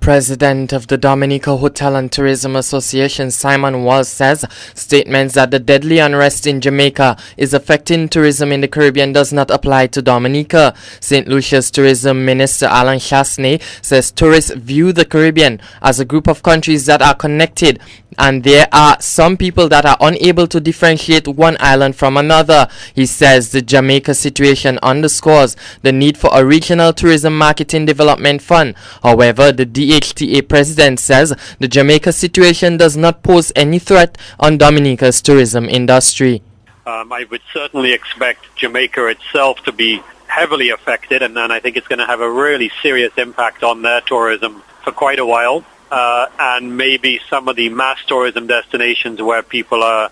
President of the Dominica Hotel and Tourism Association, Simon Walsh, says statements that the deadly unrest in Jamaica is affecting tourism in the Caribbean does not apply to Dominica. St. Lucia's Tourism Minister Alan Chasney says tourists view the Caribbean as a group of countries that are connected, and there are some people that are unable to differentiate one island from another. He says the Jamaica situation underscores the need for a regional tourism marketing development fund. However, the DHTA president says the Jamaica situation does not pose any threat on Dominica's tourism industry. I would certainly expect Jamaica itself to be heavily affected, and then I think it's going to have a really serious impact on their tourism for quite a while. And maybe some of the mass tourism destinations where people are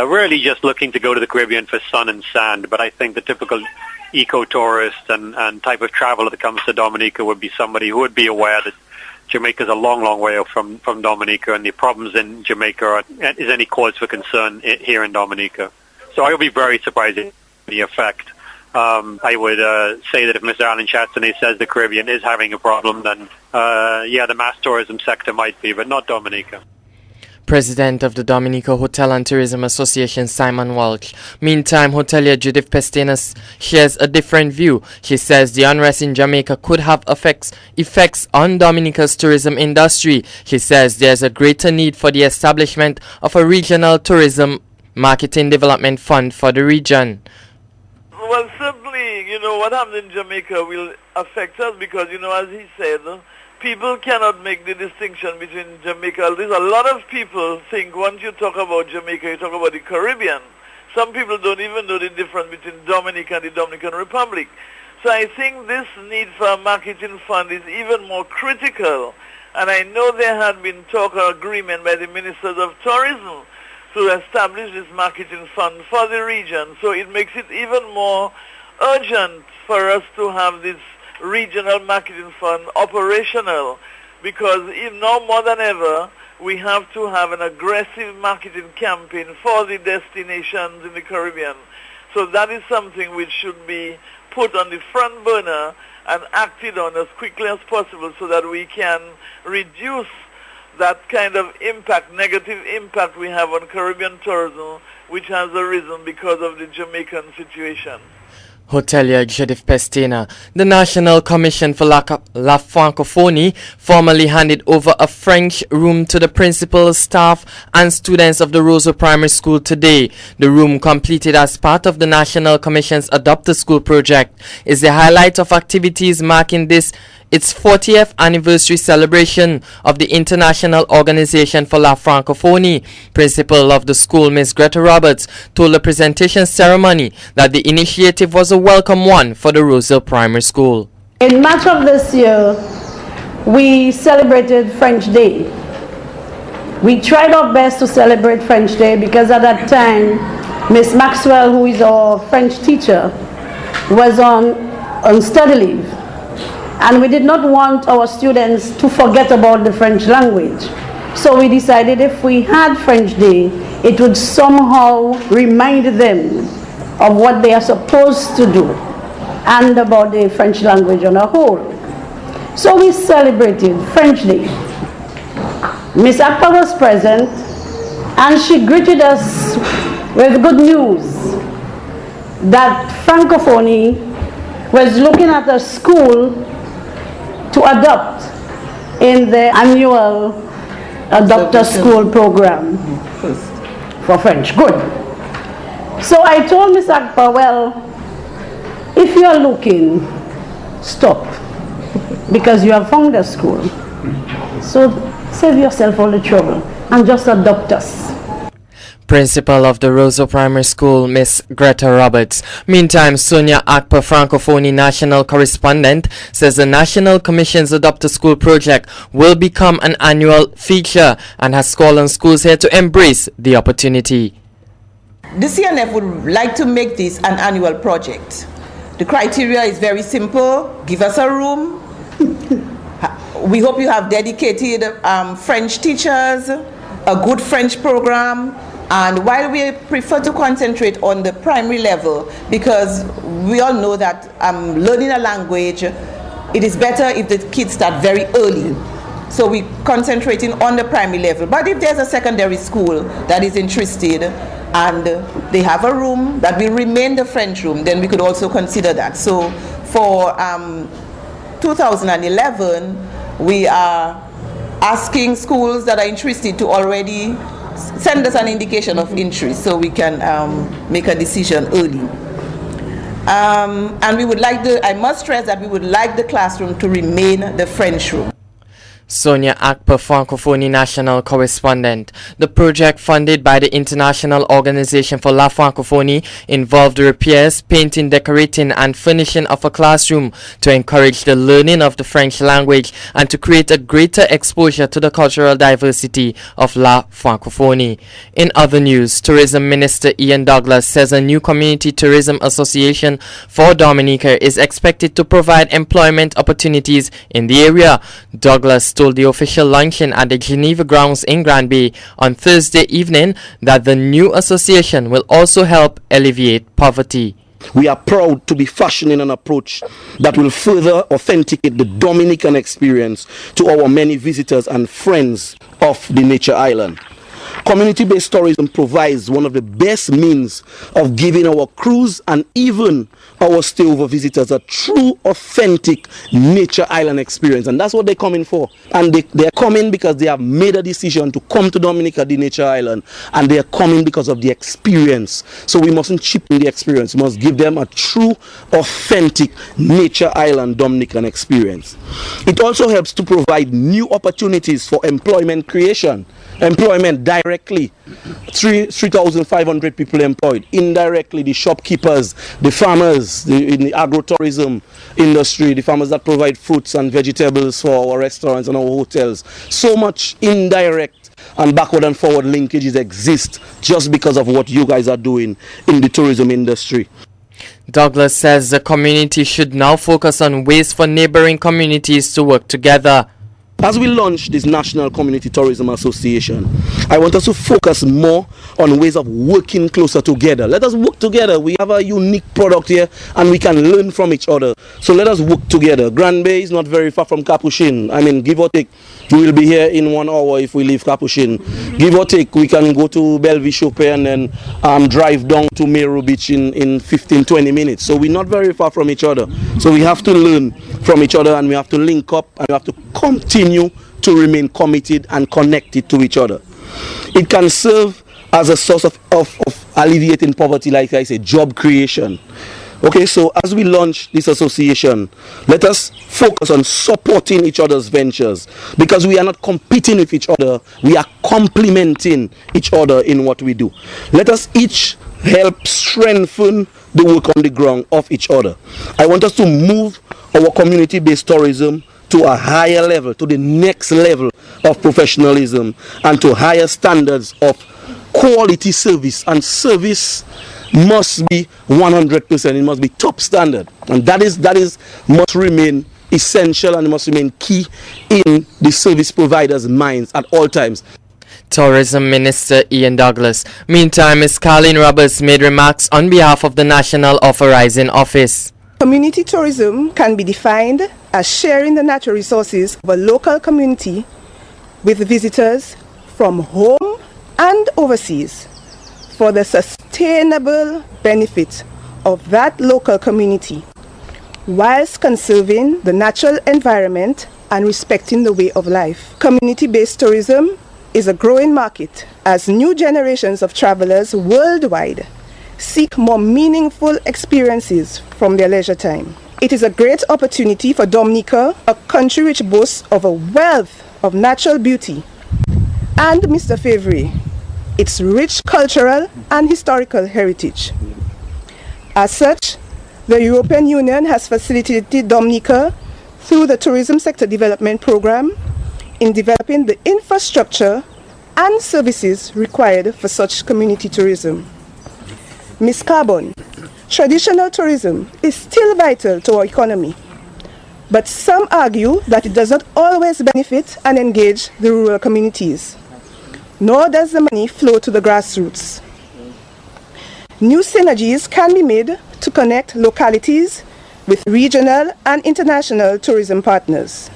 really just looking to go to the Caribbean for sun and sand. But I think the typical eco-tourist and type of traveler that comes to Dominica would be somebody who would be aware that Jamaica is a long, long way from Dominica, and the problems in Jamaica is any cause for concern here in Dominica. So I would be very surprised at the effect. I would say that if Mr. Alan Chasney says the Caribbean is having a problem, then the mass tourism sector might be, but not Dominica. President of the Dominica Hotel and Tourism Association, Simon Walsh. Meantime, hotelier Judith Pestina shares a different view. She says the unrest in Jamaica could have effects on Dominica's tourism industry. She says there's a greater need for the establishment of a regional tourism marketing development fund for the region. Well, simply, what happens in Jamaica will affect us because, as he said, people cannot make the distinction between Jamaica. There's a lot of people think once you talk about Jamaica, you talk about the Caribbean. Some people don't even know the difference between Dominica and the Dominican Republic. So I think this need for a marketing fund is even more critical. And I know there had been talk or agreement by the ministers of tourism to establish this marketing fund for the region. So it makes it even more urgent for us to have this regional marketing fund operational, because even now more than ever we have to have an aggressive marketing campaign for the destinations in the Caribbean. So that is something which should be put on the front burner and acted on as quickly as possible so that we can reduce that kind of impact, negative impact we have on Caribbean tourism, which has arisen because of the Jamaican situation. Hotelier Judith Pestina. The National Commission for La Francophonie formally handed over a French room to the principal, staff and students of the Roseau Primary School today. The room, completed as part of the National Commission's Adopt a School project, is the highlight of activities marking its 40th anniversary celebration of the International Organization for La Francophonie. Principal of the school, Ms. Greta Roberts, told the presentation ceremony that the initiative was a welcome one for the Roseau Primary School. In March of this year, we celebrated French Day. We tried our best to celebrate French Day because at that time, Ms. Maxwell, who is our French teacher, was on study leave. And we did not want our students to forget about the French language. So we decided if we had French Day, it would somehow remind them of what they are supposed to do and about the French language on a whole. So we celebrated French Day. Miss Akpa was present and she greeted us with good news that Francophonie was looking at a school to adopt in the annual Adopt a School program for French. Good. So I told Ms. Akpa, well, if you are looking, stop, because you have found a school. So save yourself all the trouble and just adopt us. Principal of the Roseau Primary School, Miss Greta Roberts. Meantime, Sonia Akpa, Francophonie National Correspondent, says the National Commission's Adopt a School project will become an annual feature and has called on schools here to embrace the opportunity. The CNF would like to make this an annual project. The criteria is very simple. Give us a room. We hope you have dedicated French teachers, a good French program. And while we prefer to concentrate on the primary level, because we all know that learning a language, it is better if the kids start very early. So we're concentrating on the primary level. But if there's a secondary school that is interested and they have a room that will remain the French room, then we could also consider that. So for 2011, we are asking schools that are interested to already send us an indication of interest so we can make a decision early. And we would like I must stress that we would like the classroom to remain the French room. Sonia Akpa, Francophonie National Correspondent. The project, funded by the International Organization for La Francophonie, involved repairs, painting, decorating and furnishing of a classroom to encourage the learning of the French language and to create a greater exposure to the cultural diversity of La Francophonie. In other news, Tourism Minister Ian Douglas says a new community tourism association for Dominica is expected to provide employment opportunities in the area. Douglas told the official luncheon at the Geneva grounds in Grand Bay on Thursday evening that the new association will also help alleviate poverty. We are proud to be fashioning an approach that will further authenticate the Dominican experience to our many visitors and friends of the nature island. Community-based tourism provides one of the best means of giving our cruise and even our stayover visitors a true, authentic nature island experience. And that's what they're coming for. And they're coming because they have made a decision to come to Dominica, the nature island. And they're coming because of the experience. So we mustn't cheapen the experience. We must give them a true, authentic nature island Dominican experience. It also helps to provide new opportunities for employment creation. Employment directly, 3,500 people employed. Indirectly, the shopkeepers, the farmers in the agro-tourism industry, the farmers that provide fruits and vegetables for our restaurants and our hotels. So much indirect and backward and forward linkages exist just because of what you guys are doing in the tourism industry. Douglas says the community should now focus on ways for neighboring communities to work together. As we launch this National Community Tourism Association, I want us to focus more on ways of working closer together. Let us work together. We have a unique product here and we can learn from each other. So let us work together. Grand Bay is not very far from Capuchin. I mean, give or take, we will be here in 1 hour if we leave Capuchin. Give or take, we can go to Bellevue Chopin and then drive down to Meru Beach in 15-20 minutes. So we're not very far from each other. So we have to learn from each other and we have to link up and we have to continue to remain committed and connected to each other. It can serve as a source of alleviating poverty, like I say, job creation. Okay, so as we launch this association, let us focus on supporting each other's ventures because we are not competing with each other, we are complementing each other in what we do. Let us each help strengthen the work on the ground of each other. I want us to move our community-based tourism to a higher level, to the next level of professionalism and to higher standards of quality service. And service must be 100%, it must be top standard. And that must remain essential and it must remain key in the service providers' minds at all times. Tourism Minister Ian Douglas. Meantime, Ms. Carlene Roberts made remarks on behalf of the National Authorizing Office. Community tourism can be defined as sharing the natural resources of a local community with visitors from home and overseas for the sustainable benefit of that local community, whilst conserving the natural environment and respecting the way of life. Community-based tourism is a growing market as new generations of travelers worldwide seek more meaningful experiences from their leisure time. It is a great opportunity for Dominica, a country which boasts of a wealth of natural beauty, and, Mr. Favre, its rich cultural and historical heritage. As such, the European Union has facilitated Dominica through the Tourism Sector Development Program in developing the infrastructure and services required for such community tourism. Ms. Carbon, traditional tourism is still vital to our economy, but some argue that it does not always benefit and engage the rural communities, nor does the money flow to the grassroots. New synergies can be made to connect localities with regional and international tourism partners.